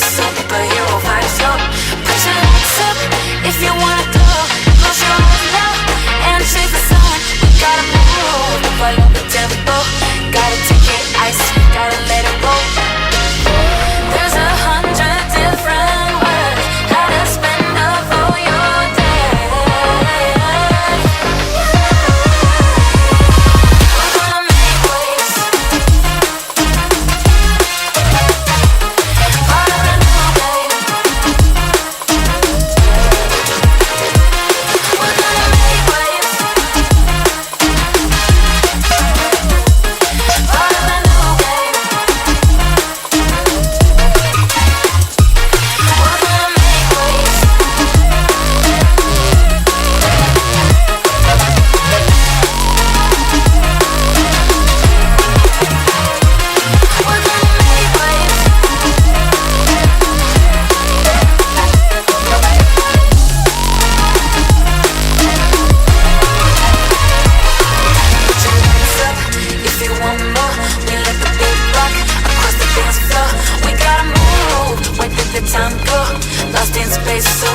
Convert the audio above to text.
superhero vibes, yo. Put your hands up if you wanna go. Close your eyes now and chase the sun. We gotta move, follow the tempo. Gotta take it ice, gotta let it roll. There's 100 different ways how to spend up all your day. We're gonna make waves. Part of the new game. We're gonna make waves. Part of the new game. We're gonna make waves. We're gonna make waves. Put your hands up if you want more. We let the beat rock across the dance floor. We gotta move, where did the time go? Lost in space, so